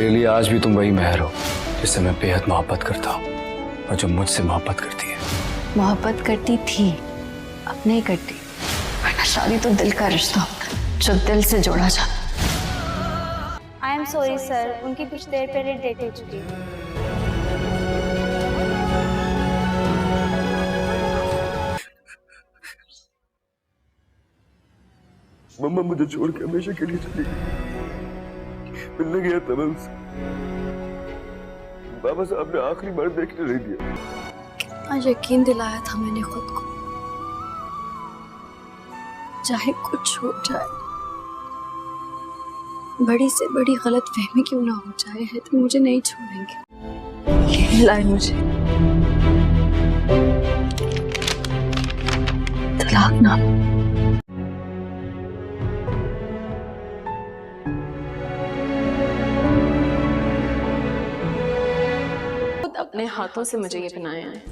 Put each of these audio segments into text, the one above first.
मेरे लिए आज भी तुम वही महर हो जिससे मैं बेहद मोहब्बत करता हूँ और जो मुझसे मोहब्बत करती है। मोहब्बत करती थी, अब नहीं करती, वरना शादी तो दिल का रिश्ता होता है जो दिल से जोड़ा जाता। आई एम सॉरी सर, उनकी कुछ देर पहले डेट हो चुकी है। मम्मा मुझे छोड़ के हमेशा के लिए चली गई। मिलने गया था मैं उससे, बाबा साहब ने आखिरी बार देखने नहीं दिया। कितना यकीन दिलाया था मैंने खुद को, चाहे कुछ हो जाए, बड़ी से बड़ी गलत फहमी क्यों ना हो जाए है तो मुझे नहीं छोड़ेंगे। ये मिला है मुझे तलाकनामा। अपने हाथों से मुझे ये पहनाया है।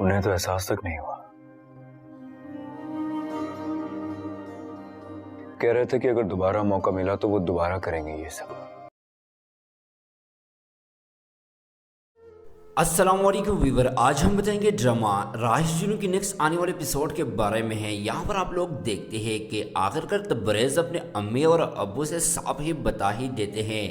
उन्हें तो एहसास तक नहीं हुआ। कह रहे थे कि अगर दोबारा मौका मिला तो वो दोबारा करेंगे ये सब। अस्सलाम वालेकुम व्यूअर, आज हम बताएंगे ड्रामा राहिश जुनू की नेक्स्ट आने वाले एपिसोड के बारे में है। यहाँ पर आप लोग देखते हैं कि आखिरकार तबरेज़ अपने अम्मी और अब्बू से साफ ही बता ही देते हैं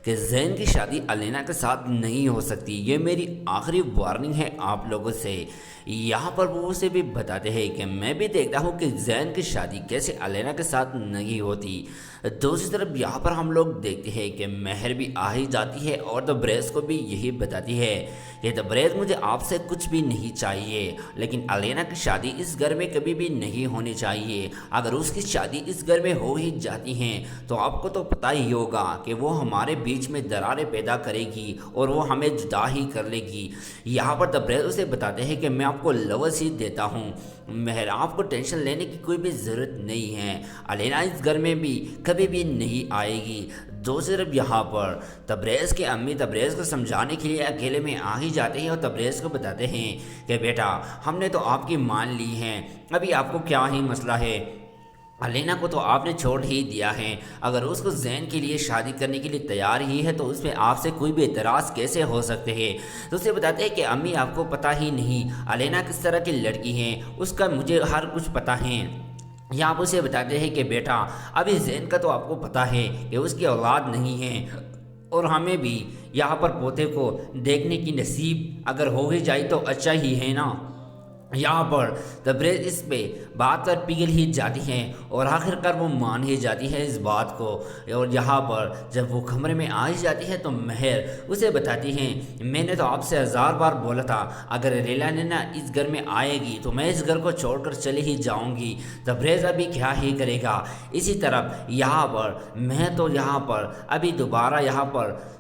कि ज़ैन की शादी अलीना के साथ नहीं हो सकती। ये मेरी आखिरी वार्निंग है आप लोगों से। यहाँ पर वो उसे भी बताते हैं कि मैं भी देखता हूँ कि ज़ैन की शादी कैसे अलीना के साथ नहीं होती। दूसरी तरफ यहाँ पर हम लोग देखते हैं कि महर भी आ ही जाती है और तबरेज़ को भी यही बताती है कि तबरेज़ मुझे आपसे कुछ भी नहीं चाहिए, लेकिन अलीना की शादी इस घर में कभी भी नहीं होनी चाहिए। अगर उसकी शादी इस घर में हो ही जाती हैं तो आपको तो पता ही होगा कि वो हमारे बीच में दरारें पैदा करेगी और वो हमें जुदा ही कर लेगी। यहाँ पर तबरेज़ उसे बताते हैं कि मैं आपको लफ्ज़ ही देता हूँ महर, आपको टेंशन लेने की कोई भी ज़रूरत नहीं है, अलीना इस घर में भी कभी भी नहीं आएगी। दूसरी तरफ यहाँ पर तबरेज़ के अम्मी तबरेज़ को समझाने के लिए अकेले में आ ही जाते हैं और तबरेज़ को बताते हैं कि बेटा हमने तो आपकी मान ली है, अभी आपको क्या ही मसला है, अलीना को तो आपने छोड़ ही दिया है, अगर उसको ज़ैन के लिए शादी करने के लिए तैयार ही है तो उसमें आपसे कोई भी एतराज़ कैसे हो सकते हैं। तो उसे बताते हैं कि अम्मी आपको पता ही नहीं अलीना किस तरह की लड़की है, उसका मुझे हर कुछ पता है। यहाँ पर उसे बताते हैं कि बेटा अभी ज़ैन का तो आपको पता है कि उसकी औलाद नहीं है और हमें भी यहाँ पर पोते को देखने की नसीब अगर हो ही जाए तो अच्छा ही है ना। यहाँ पर तबरेज़ इस पे बात पर पिघल ही जाती हैं और आखिरकार वो मान ही जाती है इस बात को। और यहाँ पर जब वो कमरे में आ ही जाती है तो महर उसे बताती हैं मैंने तो आपसे 1000 बार बोला था अगर लेला नैना इस घर में आएगी तो मैं इस घर को छोड़कर चली ही जाऊंगी। तबरेज़ अभी क्या ही करेगा। इसी तरफ यहाँ पर मैं तो यहाँ पर अभी दोबारा यहाँ पर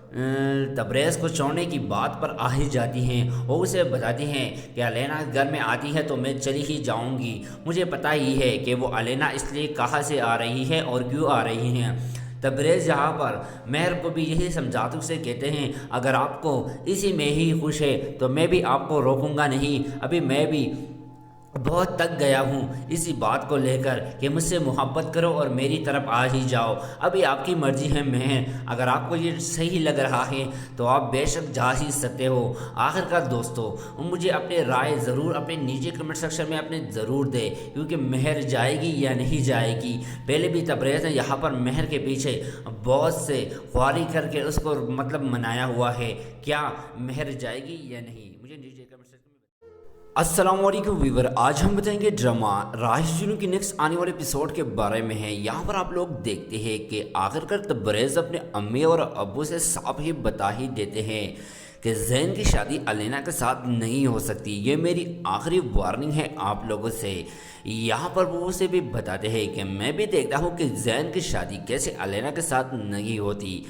तबरेज़ को छोड़ने की बात पर आ ही जाती हैं और उसे बताती हैं कि अलीना घर में आती है तो मैं चली ही जाऊंगी, मुझे पता ही है कि वो अलीना इसलिए कहाँ से आ रही है और क्यों आ रही हैं। तबरेज़ यहाँ पर महर को भी यही समझाते उसे कहते हैं अगर आपको इसी में ही खुश है तो मैं भी आपको रोकूंगा नहीं, अभी मैं भी बहुत थक गया हूँ इसी बात को लेकर कि मुझसे मोहब्बत करो और मेरी तरफ आ ही जाओ, अभी आपकी मर्ज़ी है महर, अगर आपको ये सही लग रहा है तो आप बेशक जा ही सकते हो। आखिरकार दोस्तों मुझे अपने राय ज़रूर अपने नीचे कमेंट सेक्शन में अपने ज़रूर दे क्योंकि महर जाएगी या नहीं जाएगी। पहले भी तबरेज़ ने यहाँ पर महर के पीछे बहुत से ख्वारी करके उसको मतलब मनाया हुआ है, क्या महर जाएगी या नहीं, मुझे नीचे कमेंट सेक्शन में। अस्सलाम वालेकुम व्यूअर, आज हम बताएंगे ड्रामा राहिश जुनू की नेक्स्ट आने वाले एपिसोड के बारे में है। यहाँ पर आप लोग देखते हैं कि आखिरकार तबरेज़ अपने अम्मी और अब्बू से साफ ही बता ही देते हैं कि ज़ैन की शादी अलीना के साथ नहीं हो सकती। ये मेरी आखिरी वार्निंग है आप लोगों से। यहाँ पर वो उसे भी बताते हैं कि मैं भी देखता हूँ कि ज़ैन की शादी कैसे अलीना के साथ नहीं होती।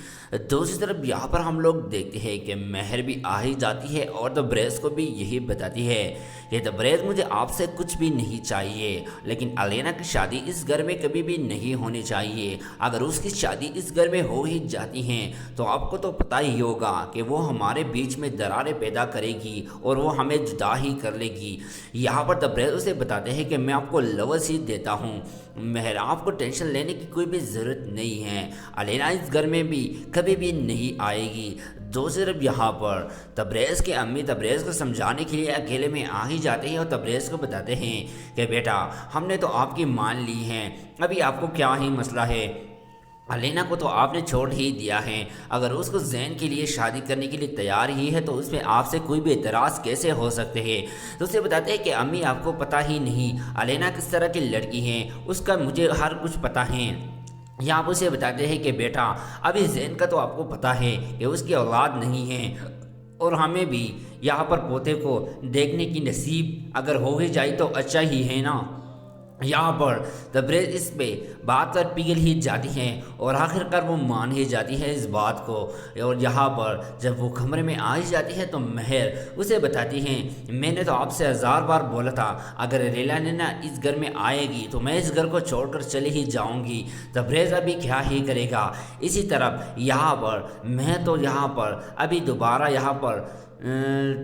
दूसरी तरफ यहाँ पर हम लोग देखते हैं कि महर भी आ ही जाती है और तबरेज़ को भी यही बताती है कि तबरेज़ मुझे आपसे कुछ भी नहीं चाहिए, लेकिन अलेना की शादी इस घर में कभी भी नहीं होनी चाहिए। अगर उसकी शादी इस घर में हो ही जाती हैं तो आपको तो पता ही होगा कि वो हमारे बीच में दरारें पैदा करेगी और वो हमें जुदा ही कर लेगी। यहाँ पर तबरेज़ उसे बताते हैं कि मैं आपको लफ्ज़ ही देता हूँ महर, आपको टेंशन लेने की कोई भी ज़रूरत नहीं है, अलेना इस घर में भी कभी भी नहीं आएगी। दूसरी तरफ यहाँ पर तबरेज़ के अम्मी तबरेज़ को समझाने के लिए अकेले में आ ही जाते हैं और तबरेज़ को बताते हैं कि बेटा हमने तो आपकी मान ली है, अभी आपको क्या ही मसला है, अलेना को तो आपने छोड़ ही दिया है, अगर उसको ज़ैन के लिए शादी करने के लिए तैयार ही है तो उसमें आपसे कोई भी एतराज़ कैसे हो सकते हैं। तो उसे बताते हैं कि अम्मी आपको पता ही नहीं अलेना किस तरह की लड़की है, उसका मुझे हर कुछ पता है। यहाँ आप उसे बताते हैं कि बेटा अभी ज़ैन का तो आपको पता है कि उसकी औलाद नहीं है और हमें भी यहाँ पर पोते को देखने की नसीब अगर हो ही जाए तो अच्छा ही है ना। यहाँ पर तबरेज़ इस पे बात पर पिघल ही जाती हैं और आखिरकार वो मान ही जाती है इस बात को। और यहाँ पर जब वो कमरे में आ ही जाती है तो महर उसे बताती हैं मैंने तो आपसे 1000 बार बोला था अगर रेला नैना इस घर में आएगी तो मैं इस घर को छोड़कर चली ही जाऊंगी। तबरेज़ अभी क्या ही करेगा। इसी तरफ यहाँ पर मैं तो यहाँ पर अभी दोबारा यहाँ पर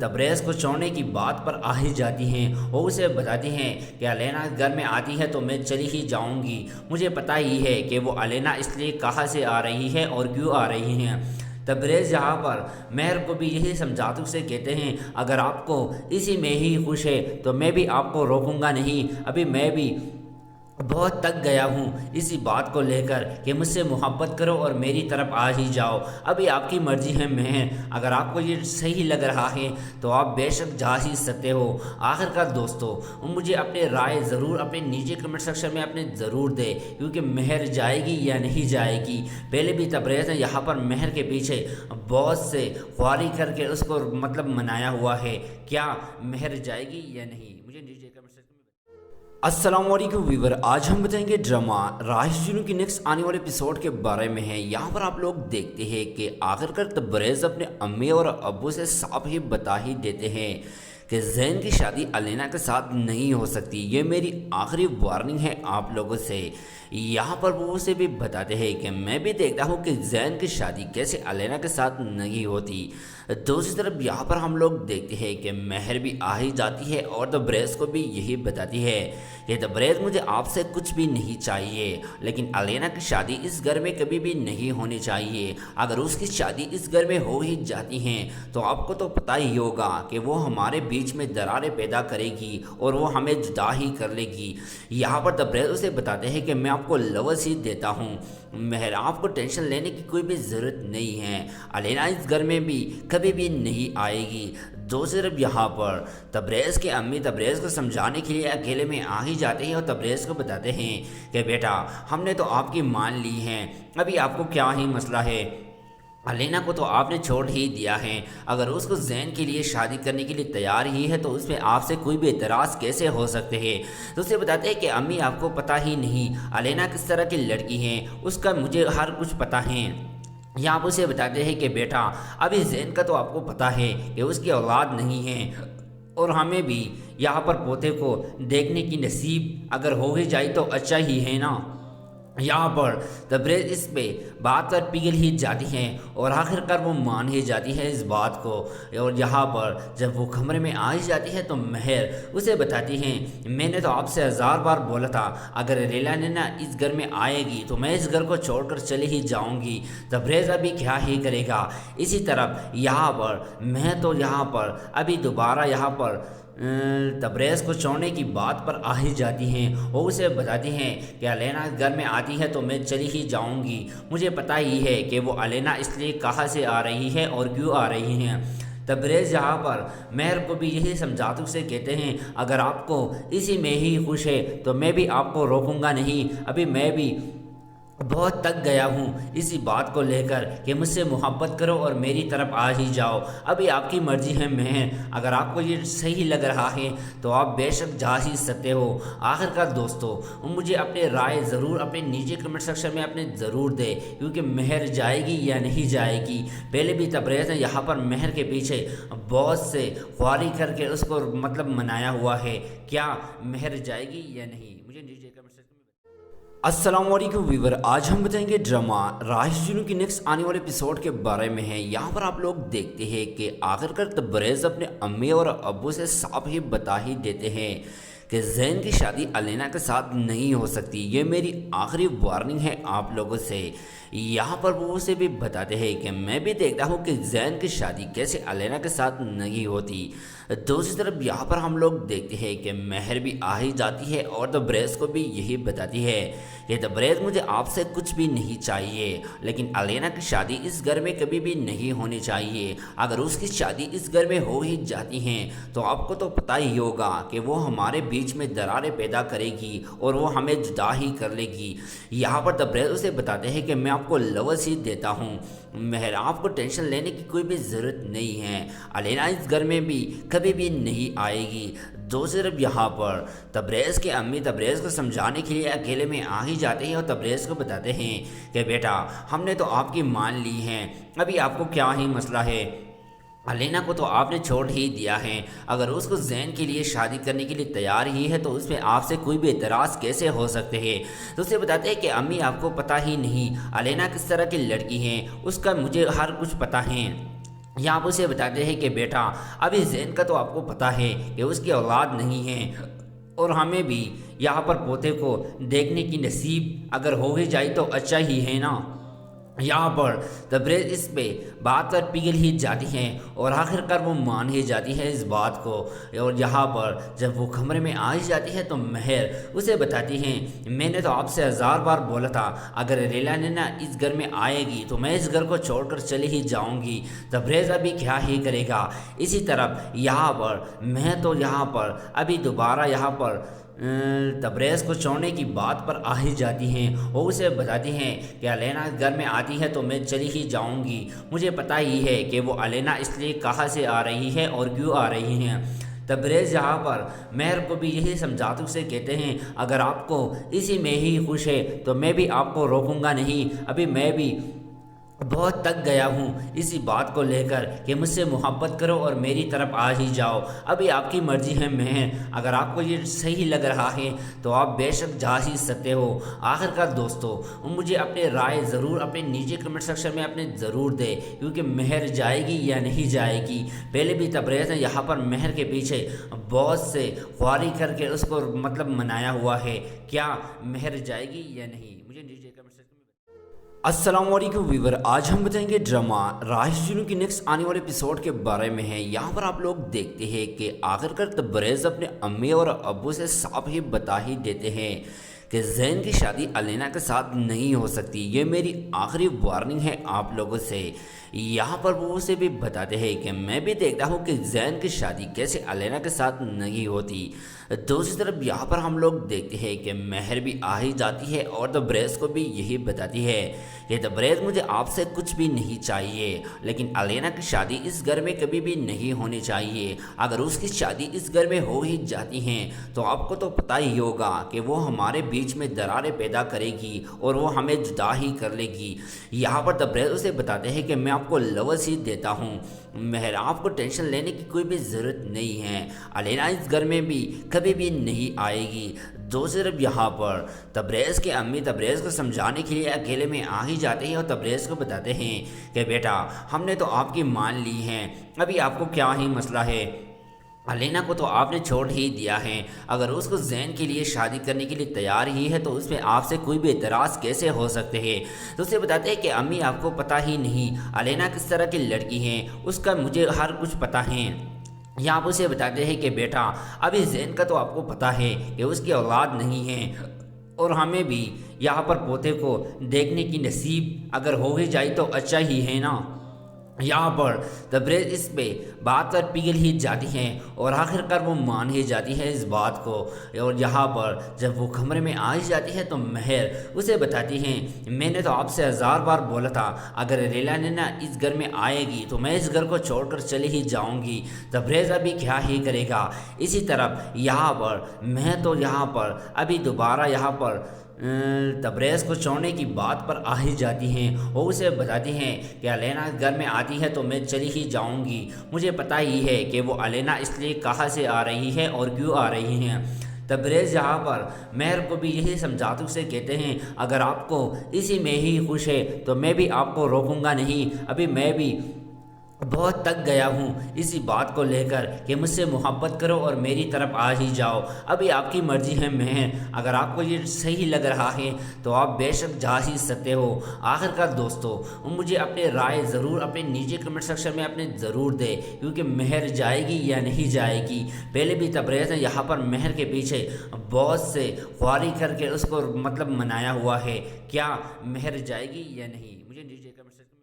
तबरेज़ को छोड़ने की बात पर आ ही जाती हैं और उसे बताती हैं कि अलेना घर में आती है तो मैं चली ही जाऊंगी, मुझे पता ही है कि वो अलेना इसलिए कहाँ से आ रही है और क्यों आ रही हैं। तबरेज़ यहाँ पर महर को भी यही समझाते उसे कहते हैं अगर आपको इसी में ही खुश है तो मैं भी आपको रोकूंगा नहीं, अभी मैं भी बहुत तक गया हूँ इसी बात को लेकर कि मुझसे मोहब्बत करो और मेरी तरफ आ ही जाओ, अभी आपकी मर्ज़ी है महर, अगर आपको ये सही लग रहा है तो आप बेशक जा ही सकते हो। आखिरकार दोस्तों मुझे अपने राय ज़रूर अपने नीचे कमेंट सेक्शन में अपने ज़रूर दे क्योंकि महर जाएगी या नहीं जाएगी। पहले भी तबरेज़ ने यहाँ पर महर के पीछे बहुत से ख्वारी करके उसको मतलब मनाया हुआ है, क्या महर जाएगी या नहीं, मुझे नीचे कमेंट सेक्शन में। अस्सलाम वालेकुम व्यूवर, आज हम बताएंगे ड्रामा राहिश जुनून की नेक्स्ट आने वाले एपिसोड के बारे में है। यहाँ पर आप लोग देखते हैं कि आखिरकार तबरेज़ अपने अम्मी और अब्बू से साफ ही बता ही देते हैं कि ज़ैन की शादी अलेना के साथ नहीं हो सकती, ये मेरी आखिरी वार्निंग है आप लोगों से। यहाँ पर वो उसे भी बताते हैं कि मैं भी देखता हूँ कि ज़ैन की शादी कैसे अलेना के साथ नहीं होती। दूसरी तरफ यहाँ पर हम लोग देखते हैं कि महर भी आ ही जाती है और तबरेज़ को भी यही बताती है कि तबरेज़ मुझे आपसे कुछ भी नहीं चाहिए, लेकिन अलेना की शादी इस घर में कभी भी नहीं होनी चाहिए। अगर उसकी शादी इस घर में हो ही जाती हैं तो आपको तो पता ही होगा कि वो हमारे बीच में दरारें पैदा करेगी और वो हमें जुदा ही कर लेगी। यहाँ पर तबरेज़ उसे बताते हैं कि मैं आपको लफ्ज़ ही देता हूँ महर, आपको टेंशन लेने की कोई भी ज़रूरत नहीं है, अलेना इस घर में भी कभी भी नहीं आएगी। दूसरी तरफ यहाँ पर तबरेज़ के अम्मी तबरेज़ को समझाने के लिए अकेले में आ ही जाते हैं और तबरेज़ को बताते हैं कि बेटा हमने तो आपकी मान ली है, अभी आपको क्या ही मसला है, अलेना को तो आपने छोड़ ही दिया है, अगर उसको ज़ैन के लिए शादी करने के लिए तैयार ही है तो उसमें आपसे कोई भी एतराज़ कैसे हो सकते हैं। तो उसे बताते हैं कि अम्मी आपको पता ही नहीं अलेना किस तरह की लड़की है, उसका मुझे हर कुछ पता है। यहाँ आप उसे बताते हैं कि बेटा अभी ज़ैन का तो आपको पता है कि उसकी औलाद नहीं है और हमें भी यहाँ पर पोते को देखने की नसीब अगर हो ही जाए तो अच्छा ही है ना। यहाँ पर तबरेज़ इस पे बात पर पिघल ही जाती हैं और आखिरकार वो मान ही जाती है इस बात को। और यहाँ पर जब वो कमरे में आ ही जाती है तो महर उसे बताती हैं मैंने तो आपसे 1000 बार बोला था अगर रेला नैना इस घर में आएगी तो मैं इस घर को छोड़कर चली ही जाऊंगी। तबरेज़ अभी क्या ही करेगा। इसी तरफ यहाँ पर मैं तो यहाँ पर अभी दोबारा यहाँ पर तबरेज़ को छोड़ने की बात पर आ ही जाती हैं और उसे बताती हैं कि अलेना घर में आती है तो मैं चली ही जाऊंगी, मुझे पता ही है कि वो अलेना इसलिए कहाँ से आ रही है और क्यों आ रही हैं। तबरेज़ यहाँ पर महर को भी यही समझाते उसे कहते हैं अगर आपको इसी में ही खुश है तो मैं भी आपको रोकूंगा नहीं, अभी मैं भी बहुत थक गया हूँ इसी बात को लेकर कि मुझसे मोहब्बत करो और मेरी तरफ आ ही जाओ। अभी आपकी मर्ज़ी है महर, अगर आपको ये सही लग रहा है तो आप बेशक जा ही सकते हो। आखिरकार दोस्तों, मुझे अपने राय ज़रूर अपने नीचे कमेंट सेक्शन में अपने ज़रूर दे, क्योंकि महर जाएगी या नहीं जाएगी। पहले भी तबरेज़ ने यहाँ पर महर के पीछे बहुत से ख्वारी करके उसको मतलब मनाया हुआ है। क्या महर जाएगी या नहीं, मुझे नीचे कमेंट सेक्शन में। अस्सलाम वालेकुम व्यूअर, आज हम बताएंगे ड्रामा राहिश जुनून की नेक्स्ट आने वाले एपिसोड के बारे में है। यहाँ पर आप लोग देखते हैं कि आखिरकार तबरेज़ अपने अम्मी और अब्बू से साफ ही बता ही देते हैं कि ज़ैन की शादी अलेना के साथ नहीं हो सकती। ये मेरी आखिरी वार्निंग है आप लोगों से। यहाँ पर वो उसे भी बताते हैं कि मैं भी देखता हूँ कि ज़ैन की शादी कैसे अलेना के साथ नहीं होती। दूसरी तरफ यहाँ पर हम लोग देखते हैं कि महर भी आ ही जाती है और तबरेज़ को भी यही बताती है कि तबरेज़ मुझे आपसे कुछ भी नहीं चाहिए, लेकिन अलेना की शादी इस घर में कभी भी नहीं होनी चाहिए। अगर उसकी शादी इस घर में हो ही जाती हैं तो आपको तो पता ही होगा कि वो हमारे बीच में दरारें पैदा करेगी और वो हमें जुदा ही कर लेगी। यहाँ पर तबरेज़ उसे बताते हैं कि मैं आपको लफ्ज़ ही देता हूँ महर, आपको टेंशन लेने की कोई भी ज़रूरत नहीं है। अलेना इस घर में भी कभी भी नहीं आएगी। दूसरी तरफ यहाँ पर तबरेज़ के अम्मी तबरेज़ को समझाने के लिए अकेले में आ ही जाते हैं और तबरेज़ को बताते हैं कि बेटा हमने तो आपकी मान ली है, अभी आपको क्या ही मसला है। अलेना को तो आपने छोड़ ही दिया है, अगर उसको ज़ैन के लिए शादी करने के लिए तैयार ही है तो उसमें आपसे कोई भी एतराज़ कैसे हो सकते हैं। तो उसे बताते हैं कि अम्मी आपको पता ही नहीं अलेना किस तरह की लड़की है, उसका मुझे हर कुछ पता है। यहाँ पर उसे बताते हैं कि बेटा अभी ज़ैन का तो आपको पता है कि उसकी औलाद नहीं है और हमें भी यहाँ पर पोते को देखने की नसीब अगर हो ही जाए तो अच्छा ही है ना। यहाँ पर तबरेज़ इस पे बात पर पिघल ही जाती हैं और आखिरकार वो मान ही जाती है इस बात को। और यहाँ पर जब वो कमरे में आ ही जाती है तो महर उसे बताती हैं मैंने तो आपसे 1000 बार बोला था अगर लेला नैना इस घर में आएगी तो मैं इस घर को छोड़कर चली ही जाऊंगी। तबरेज़ अभी क्या ही करेगा। इसी तरफ यहाँ पर मैं तो यहाँ पर अभी दोबारा यहाँ पर तबरेज़ को छोड़ने की बात पर आ ही जाती हैं और उसे बताती हैं कि अलेना घर में आती है तो मैं चली ही जाऊंगी। मुझे पता ही है कि वो अलेना इसलिए कहाँ से आ रही है और क्यों आ रही हैं। तबरेज़ यहाँ पर महर को भी यही समझाते उसे कहते हैं अगर आपको इसी में ही खुश है तो मैं भी आपको रोकूंगा नहीं। अभी मैं भी बहुत थक गया हूँ इसी बात को लेकर कि मुझसे मोहब्बत करो और मेरी तरफ आ ही जाओ। अभी आपकी मर्ज़ी है महर, अगर आपको ये सही लग रहा है तो आप बेशक जा ही सकते हो। आखिरकार दोस्तों, मुझे अपने राय ज़रूर अपने नीचे कमेंट सेक्शन में अपने ज़रूर दे, क्योंकि महर जाएगी या नहीं जाएगी। पहले भी तबरेज़ ने यहाँ पर महर के पीछे बहुत से ख्वारी करके उसको मतलब मनाया हुआ है। क्या महर जाएगी या नहीं, मुझे नीचे कमेंट सेक्शन में। अस्सलाम वालेकुम व्यूअर, आज हम बताएंगे ड्रामा राहिश जुनून की नेक्स्ट आने वाले एपिसोड के बारे में है। यहाँ पर आप लोग देखते हैं कि आखिरकार तबरेज़ अपने अम्मी और अब्बू से साफ ही बता ही देते हैं कि ज़ैन की शादी अलेना के साथ नहीं हो सकती। ये मेरी आखिरी वार्निंग है आप लोगों से। यहाँ पर वो उसे भी बताते हैं कि मैं भी देखता हूँ कि ज़ैन की शादी कैसे अलेना के साथ नहीं होती। दूसरी तरफ यहाँ पर हम लोग देखते हैं कि महर भी आ ही जाती है और तबरेज़ को भी यही बताती है कि तबरेज़ मुझे आपसे कुछ भी नहीं चाहिए, लेकिन अलेना की शादी इस घर में कभी भी नहीं होनी चाहिए। अगर उसकी शादी इस घर में हो ही जाती हैं तो आपको तो पता ही होगा कि वो हमारे बीच में दरारें पैदा करेगी और वो हमें जुदा ही कर लेगी। यहाँ पर तबरेज़ उसे बताते हैं कि मैं आपको लफ्ज़ ही देता हूँ महर, आपको टेंशन लेने की कोई भी ज़रूरत नहीं है। अलेना इस घर में भी कभी भी नहीं आएगी। दूसरी तरफ यहाँ पर तबरेज़ के अम्मी तबरेज़ को समझाने के लिए अकेले में आ ही जाते हैं और तबरेज़ को बताते हैं कि बेटा हमने तो आपकी मान ली है, अभी आपको क्या ही मसला है। अलेना को तो आपने छोड़ ही दिया है, अगर उसको ज़ैन के लिए शादी करने के लिए तैयार ही है तो उसमें आपसे कोई भी एतराज़ कैसे हो सकते हैं। तो उसे बताते हैं कि अम्मी आपको पता ही नहीं अलेना किस तरह की लड़की है, उसका मुझे हर कुछ पता है। यहाँ पर उसे बताते हैं कि बेटा अभी ज़ैन का तो आपको पता है कि उसकी औलाद नहीं है और हमें भी यहाँ पर पोते को देखने की नसीब अगर हो ही जाए तो अच्छा ही है ना। यहाँ पर तबरेज़ इस पे बात पर पिघल ही जाती हैं और आखिरकार वो मान ही जाती है इस बात को। और यहाँ पर जब वो कमरे में आ ही जाती है तो महर उसे बताती हैं, मैंने तो आपसे 1000 बार बोला था अगर लैला नैना इस घर में आएगी तो मैं इस घर को छोड़कर चली ही जाऊंगी। तबरेज़ अभी क्या ही करेगा। इसी तरफ यहाँ पर मैं तो यहाँ पर अभी दोबारा यहाँ पर तबरेज़ को छोड़ने की बात पर आ ही जाती हैं और उसे बताती हैं कि अलेना घर में आती है तो मैं चली ही जाऊंगी। मुझे पता ही है कि वो अलेना इसलिए कहाँ से आ रही है और क्यों आ रही हैं। तबरेज़ यहाँ पर महर को भी यही समझाते उसे कहते हैं, अगर आपको इसी में ही खुश है तो मैं भी आपको रोकूंगा नहीं। अभी मैं भी बहुत थक गया हूँ इसी बात को लेकर कि मुझसे मोहब्बत करो और मेरी तरफ आ ही जाओ। अभी आपकी मर्ज़ी है महर, अगर आपको ये सही लग रहा है तो आप बेशक जा ही सकते हो। आखिरकार दोस्तों मुझे अपने राय ज़रूर अपने नीचे कमेंट सेक्शन में अपने ज़रूर दे क्योंकि महर जाएगी या नहीं जाएगी। पहले भी तबरेज़ ने यहाँ पर महर के पीछे बहुत से ख्वारी करके उसको मतलब मनाया हुआ है। क्या महर जाएगी या नहीं, मुझे नीचे कमेंट सेक्शन में।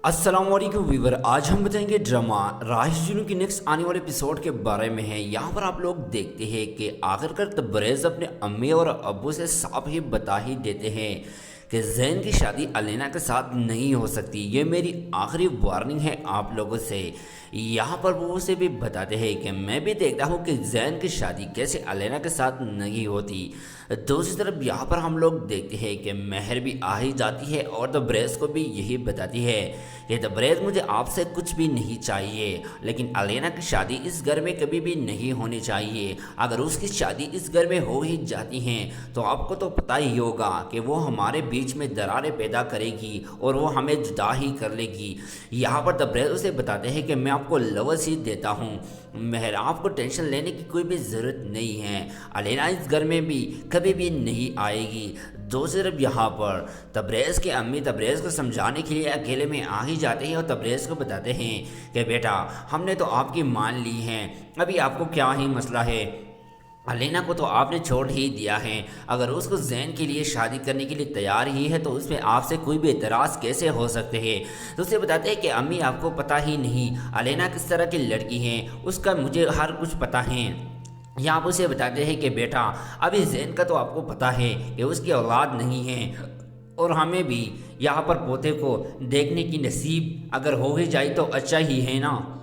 अस्सलाम वालेकुम व्यूअर, आज हम बताएंगे ड्रामा राइश जुनून की नेक्स्ट आने वाले एपिसोड के बारे में है। यहाँ पर आप लोग देखते हैं कि आखिरकार तबरेज़ अपने अम्मी और अब्बू से साफ ही बता ही देते हैं कि ज़ैन की शादी अलेना के साथ नहीं हो सकती। ये मेरी आखिरी वार्निंग है आप लोगों से। यहाँ पर वो उसे भी बताते हैं कि मैं भी देखता हूँ कि ज़ैन की शादी कैसे अलेना के साथ नहीं होती। दूसरी तरफ यहाँ पर हम लोग देखते हैं कि महर भी आ ही जाती है और तबरेज़ को भी यही बताती है कि तबरेज़ मुझे आपसे कुछ भी नहीं चाहिए, लेकिन अलेना की शादी इस घर में कभी भी नहीं होनी चाहिए। अगर उसकी शादी इस घर में हो ही जाती हैं तो आपको तो पता ही होगा कि वो हमारे बीच में दरारें पैदा करेगी और वो हमें जुदा ही कर लेगी। यहाँ पर तबरेज़ उसे बताते हैं कि मैं आपको लफ्ज़ ही देता हूँ महर, आपको टेंशन लेने की कोई भी ज़रूरत नहीं है। अलेना इस घर में भी कभी भी नहीं आएगी। दूसरी तरफ यहाँ पर तबरेज़ के अम्मी तबरेज़ को समझाने के लिए अकेले में आ ही जाते हैं और तबरेज़ को बताते हैं कि बेटा हमने तो आपकी मान ली है, अभी आपको क्या ही मसला है। अलेना को तो आपने छोड़ ही दिया है, अगर उसको ज़ैन के लिए शादी करने के लिए तैयार ही है तो उसमें आपसे कोई भी एतराज़ कैसे हो सकते हैं। तो उसे बताते हैं कि अम्मी आपको पता ही नहीं अलेना किस तरह की लड़की है, उसका मुझे हर कुछ पता है। यहाँ पर उसे बताते हैं कि बेटा अभी ज़ैन का तो आपको पता है कि उसकी औलाद नहीं है और हमें भी यहाँ पर पोते को देखने की नसीब अगर हो ही जाए तो अच्छा ही है ना।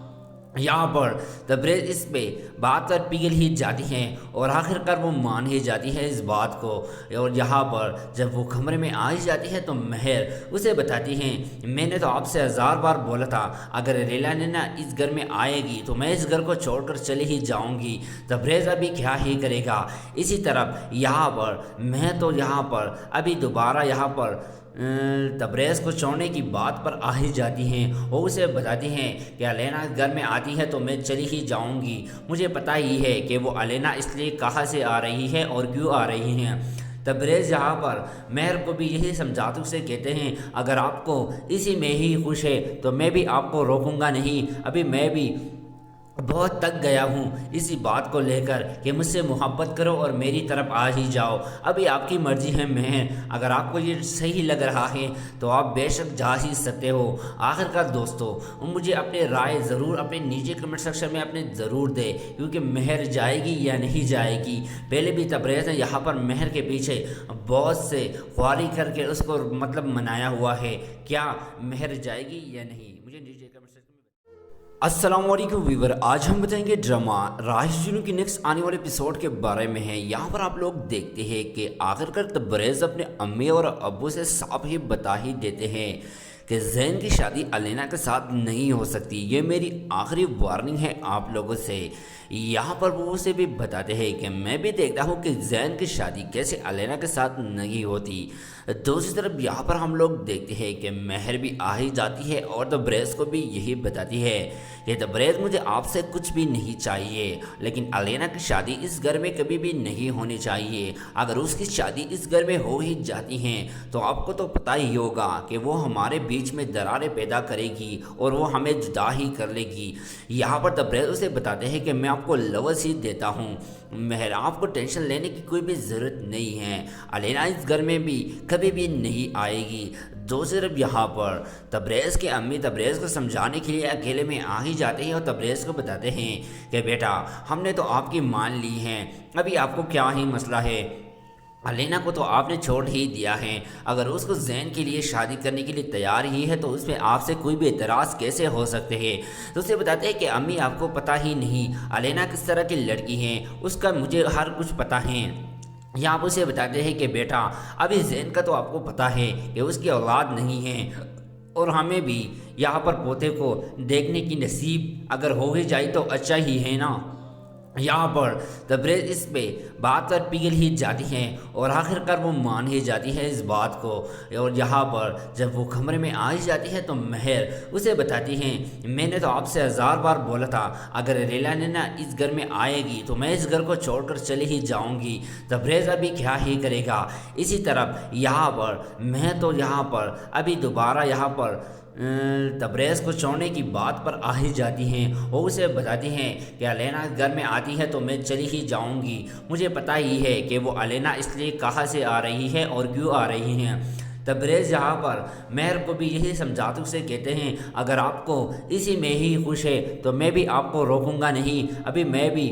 यहाँ पर तबरेज़ इस पे बात पर पिघल ही जाती हैं और आखिरकार वो मान ही जाती है इस बात को। और यहाँ पर जब वो कमरे में आ ही जाती है तो महर उसे बताती हैं, मैंने तो आपसे 1000 बार बोला था अगर लैला नैना इस घर में आएगी तो मैं इस घर को छोड़कर चली ही जाऊंगी। तबरेज़ अभी क्या ही करेगा। इसी तरफ यहाँ पर मैं तो यहाँ पर अभी दोबारा यहाँ पर तबरेज़ को छोड़ने की बात पर आ ही जाती हैं और उसे बताती हैं कि अलेना घर में आती है तो मैं चली ही जाऊंगी। मुझे पता ही है कि वो अलेना इसलिए कहाँ से आ रही है और क्यों आ रही हैं। तबरेज़ यहाँ पर महर को भी यही समझाते उसे कहते हैं, अगर आपको इसी में ही खुश है तो मैं भी आपको रोकूंगा नहीं। अभी मैं भी बहुत थक गया हूँ इसी बात को लेकर कि मुझसे मोहब्बत करो और मेरी तरफ आ ही जाओ। अभी आपकी मर्ज़ी है महर, अगर आपको ये सही लग रहा है तो आप बेशक जा ही सकते हो। आखिरकार दोस्तों मुझे अपने राय ज़रूर अपने नीचे कमेंट सेक्शन में अपने ज़रूर दे क्योंकि महर जाएगी या नहीं जाएगी। पहले भी तबरेज़ ने यहाँ पर महर के पीछे बहुत से ख्वारी करके उसको मतलब मनाया हुआ है। क्या महर जाएगी या नहीं, मुझे नीचे कमेंट सेक्शन में। अस्सलाम वालेकुम व्यूअर, आज हम बताएंगे ड्रामा राइश जुनून की नेक्स्ट आने वाले एपिसोड के बारे में है। यहाँ पर आप लोग देखते हैं कि आखिरकार तबरेज़ अपने अम्मी और अब्बू से साफ ही बता ही देते हैं कि ज़ैन की शादी अलेना के साथ नहीं हो सकती। ये मेरी आखिरी वार्निंग है आप लोगों से। यहाँ पर वो उसे भी बताते हैं कि मैं भी देखता हूँ कि ज़ैन की शादी कैसे अलेना के साथ नहीं होती। दूसरी तरफ यहाँ पर हम लोग देखते हैं कि महर भी आ ही जाती है और तबरेज़ को भी यही बताती है कि तबरेज़ मुझे आपसे कुछ भी नहीं चाहिए, लेकिन अलेना की शादी इस घर में कभी भी नहीं होनी चाहिए। अगर उसकी शादी इस घर में हो ही जाती हैं तो आपको तो पता ही होगा कि वो हमारे बीच में दरारें पैदा करेगी और वो हमें जुदा ही कर लेगी। यहाँ पर तबरेज़ उसे बताते हैं कि मैं आपको लफ्ज़ ही देता हूँ महर, आपको टेंशन लेने की कोई भी ज़रूरत नहीं है। अलेना इस घर में भी कभी भी नहीं आएगी। दो सिर्फ यहाँ पर तबरेज़ के अम्मी तबरेज़ को समझाने के लिए अकेले में आ ही जाते हैं और तबरेज़ को बताते हैं कि बेटा हमने तो आपकी मान ली है, अभी आपको क्या ही मसला है, अलेना को तो आपने छोड़ ही दिया है, अगर उसको ज़ैन के लिए शादी करने के लिए तैयार ही है तो उसमें आपसे कोई भी एतराज़ कैसे हो सकते हैं। तो उसे बताते हैं कि अम्मी आपको पता ही नहीं अलेना किस तरह की लड़की है, उसका मुझे हर कुछ पता है। यहाँ पर उसे बताते हैं कि बेटा अभी ज़ैन का तो आपको पता है कि उसकी औलाद नहीं है और हमें भी यहाँ पर पोते को देखने की नसीब अगर हो ही जाए तो अच्छा ही है ना। यहाँ पर तबरेज़ इस पे बात पर पिघल ही जाती हैं और आखिरकार वो मान ही जाती है इस बात को। और यहाँ पर जब वो कमरे में आ ही जाती है तो महर उसे बताती हैं मैंने तो आपसे 1000 बार बोला था अगर लेला नैना इस घर में आएगी तो मैं इस घर को छोड़कर चली ही जाऊंगी। तबरेज़ अभी क्या ही करेगा। इसी तरफ यहाँ पर मैं तो यहाँ पर अभी दोबारा यहाँ पर तबरेज़ को छोड़ने की बात पर आ ही जाती हैं और उसे बताती हैं कि अलेना घर में आती है तो मैं चली ही जाऊंगी, मुझे पता ही है कि वो अलेना इसलिए कहाँ से आ रही है और क्यों आ रही हैं। तबरेज़ यहाँ पर महर को भी यही समझाते उसे कहते हैं अगर आपको इसी में ही खुश है तो मैं भी आपको रोकूंगा नहीं, अभी मैं भी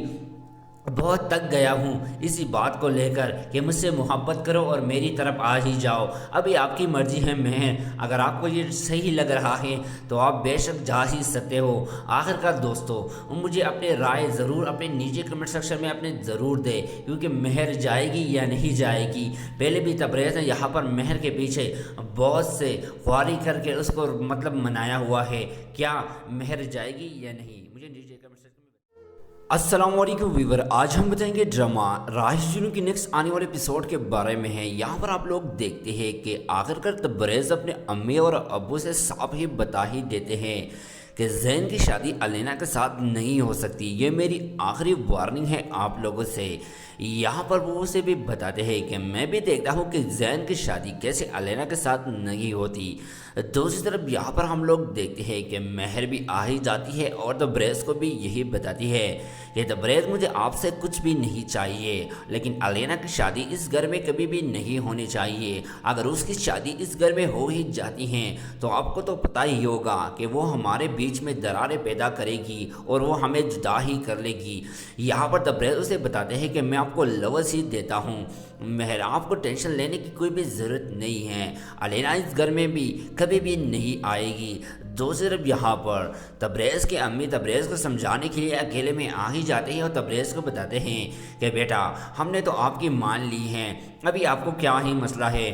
बहुत तक गया हूँ इसी बात को लेकर कि मुझसे मोहब्बत करो और मेरी तरफ आ ही जाओ, अभी आपकी मर्ज़ी है महर, अगर आपको ये सही लग रहा है तो आप बेशक जा ही सकते हो। आखिरकार दोस्तों मुझे अपने राय ज़रूर अपने नीचे कमेंट सेक्शन में अपने ज़रूर दे क्योंकि महर जाएगी या नहीं जाएगी। पहले भी तबरेज़ ने यहाँ पर महर के पीछे बहुत से ख्वारी करके उसको मतलब मनाया हुआ है, क्या महर जाएगी या नहीं, मुझे नीचे कमेंट सेक्शन में। अस्सलामुअलैकुम व्यूवर, आज हम बताएंगे ड्रामा राइश जुनून की नेक्स्ट आने वाले एपिसोड के बारे में है। यहाँ पर आप लोग देखते हैं कि आखिरकार तबरेज़ अपने अम्मी और अब्बू से साफ ही बता ही देते हैं कि ज़ैन की शादी अलेना के साथ नहीं हो सकती, ये मेरी आखिरी वार्निंग है आप लोगों से। यहाँ पर वो उसे भी बताते हैं कि मैं भी देखता हूँ कि ज़ैन की शादी कैसे अलेना के साथ नहीं होती। दूसरी तरफ यहाँ पर हम लोग देखते हैं कि महर भी आ ही जाती है और तबरेज़ को भी यही बताती है कि तबरेज़ मुझे आपसे कुछ भी नहीं चाहिए, लेकिन अलेना की शादी इस घर में कभी भी नहीं होनी चाहिए। अगर उसकी शादी इस घर में हो ही जाती हैं तो आपको तो पता ही होगा कि वो हमारे बीच में दरारें पैदा करेगी और वो हमें जुदा ही कर लेगी। यहाँ पर तबरेज़ उसे बताते हैं कि मैं आपको लफ्ज़ ही देता हूँ महर, आपको टेंशन लेने की कोई भी ज़रूरत नहीं है, अलेना इस घर में भी कभी भी नहीं आएगी। दो सिर्फ यहाँ पर तबरेज़ के अम्मी तबरेज़ को समझाने के लिए अकेले में आ ही जाते हैं और तबरेज़ को बताते हैं कि बेटा हमने तो आपकी मान ली है, अभी आपको क्या ही मसला है,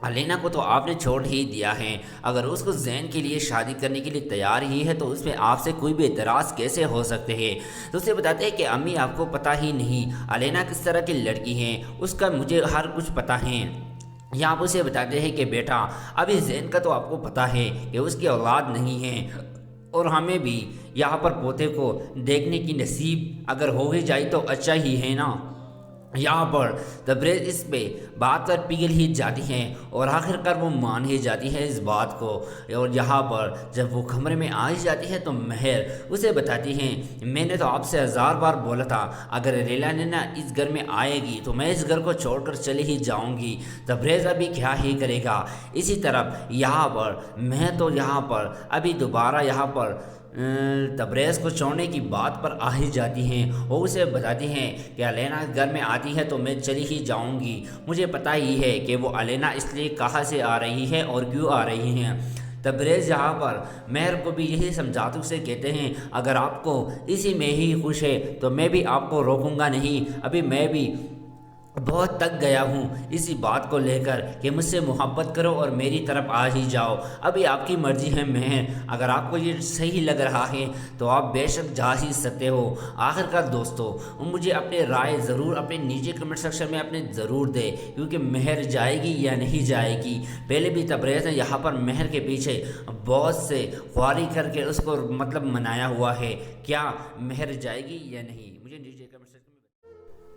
अलेना को तो आपने छोड़ ही दिया है, अगर उसको ज़ैन के लिए शादी करने के लिए तैयार ही है तो उसमें आपसे कोई भी एतराज़ कैसे हो सकते हैं। तो उसे बताते हैं कि अम्मी आपको पता ही नहीं अलेना किस तरह की लड़की है, उसका मुझे हर कुछ पता है। यहाँ पर उसे बताते हैं कि बेटा अभी ज़ैन का तो आपको पता है कि उसकी औलाद नहीं है और हमें भी यहाँ पर पोते को देखने की नसीब अगर हो ही जाए तो अच्छा ही है ना। यहाँ पर तबरेज़ इस पे बात पर पिघल ही जाती हैं और आखिरकार वो मान ही जाती है इस बात को। और यहाँ पर जब वो कमरे में आ ही जाती है तो महर उसे बताती हैं मैंने तो आपसे 1000 बार बोला था अगर लेला नैना इस घर में आएगी तो मैं इस घर को छोड़कर चली ही जाऊंगी। तबरेज़ अभी क्या ही करेगा। इसी तरफ यहाँ पर मैं तो यहाँ पर अभी दोबारा यहाँ पर तबरेज़ को छोड़ने की बात पर आ ही जाती हैं और उसे बताती हैं कि अलेना घर में आती है तो मैं चली ही जाऊंगी, मुझे पता ही है कि वो अलेना इसलिए कहाँ से आ रही है और क्यों आ रही हैं। तबरेज़ यहाँ पर महर को भी यही समझाते उसे कहते हैं अगर आपको इसी में ही खुश है तो मैं भी आपको रोकूंगा नहीं, अभी मैं भी बहुत तक गया हूँ इसी बात को लेकर कि मुझसे मोहब्बत करो और मेरी तरफ आ ही जाओ, अभी आपकी मर्ज़ी है महर, अगर आपको ये सही लग रहा है तो आप बेशक जा ही सकते हो। आखिरकार दोस्तों मुझे अपने राय ज़रूर अपने नीचे कमेंट सेक्शन में अपने ज़रूर दे क्योंकि महर जाएगी या नहीं जाएगी। पहले भी तबरेज़ ने यहाँ पर महर के पीछे बहुत से ख्वारी करके उसको मतलब मनाया हुआ है, क्या महर जाएगी या नहीं, मुझे नीचे कमेंट सेक्शन में।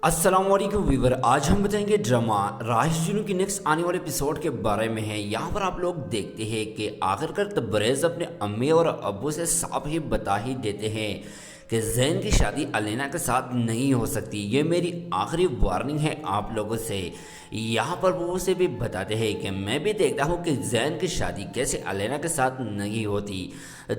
अस्सलामुअलैकुम व्यूवर, आज हम बताएंगे ड्रामा राइश जुनून की नेक्स्ट आने वाले एपिसोड के बारे में है। यहाँ पर आप लोग देखते हैं कि आखिरकार तबरेज़ अपने अम्मी और अब्बू से साफ ही बता ही देते हैं کہ زین کی شادی الینا کے ساتھ نہیں ہو سکتی، یہ میری آخری وارننگ ہے آپ لوگوں سے۔ یہاں پر وہ اسے بھی بتاتے ہیں کہ میں بھی دیکھتا ہوں کہ زین کی شادی کیسے الینا کے ساتھ نہیں ہوتی۔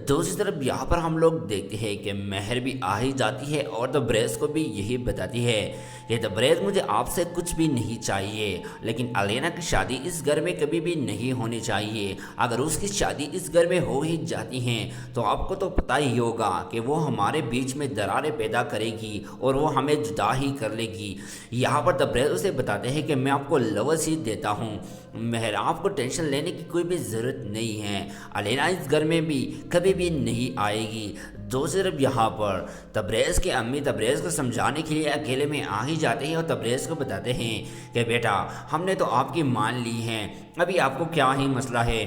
دوسری طرف یہاں پر ہم لوگ دیکھتے ہیں کہ مہر بھی آ ہی جاتی ہے اور تبریز کو بھی یہی بتاتی ہے کہ تبریز مجھے آپ سے کچھ بھی نہیں چاہیے، لیکن الینا کی شادی اس گھر میں کبھی بھی نہیں ہونی چاہیے۔ اگر اس کی شادی اس گھر میں ہو ہی جاتی ہیں تو آپ کو تو پتہ ہی ہوگا کہ وہ ہمارے بیچ میں دراریں پیدا کرے گی اور وہ ہمیں جدا ہی کر لے گی۔ یہاں پر تبریز اسے بتاتے ہیں کہ میں آپ کو لفظ ہی دیتا ہوں، مہر آپ کو ٹینشن لینے کی کوئی بھی ضرورت نہیں ہے، الینا اس گھر میں بھی کبھی بھی نہیں آئے گی۔ دوسری طرف یہاں پر تبریز کے امی تبریز کو سمجھانے کے لیے اکیلے میں آ ہی جاتے ہیں اور تبریز کو بتاتے ہیں کہ بیٹا ہم نے تو آپ کی مان لی ہیں، ابھی آپ کو کیا ہی مسئلہ ہے،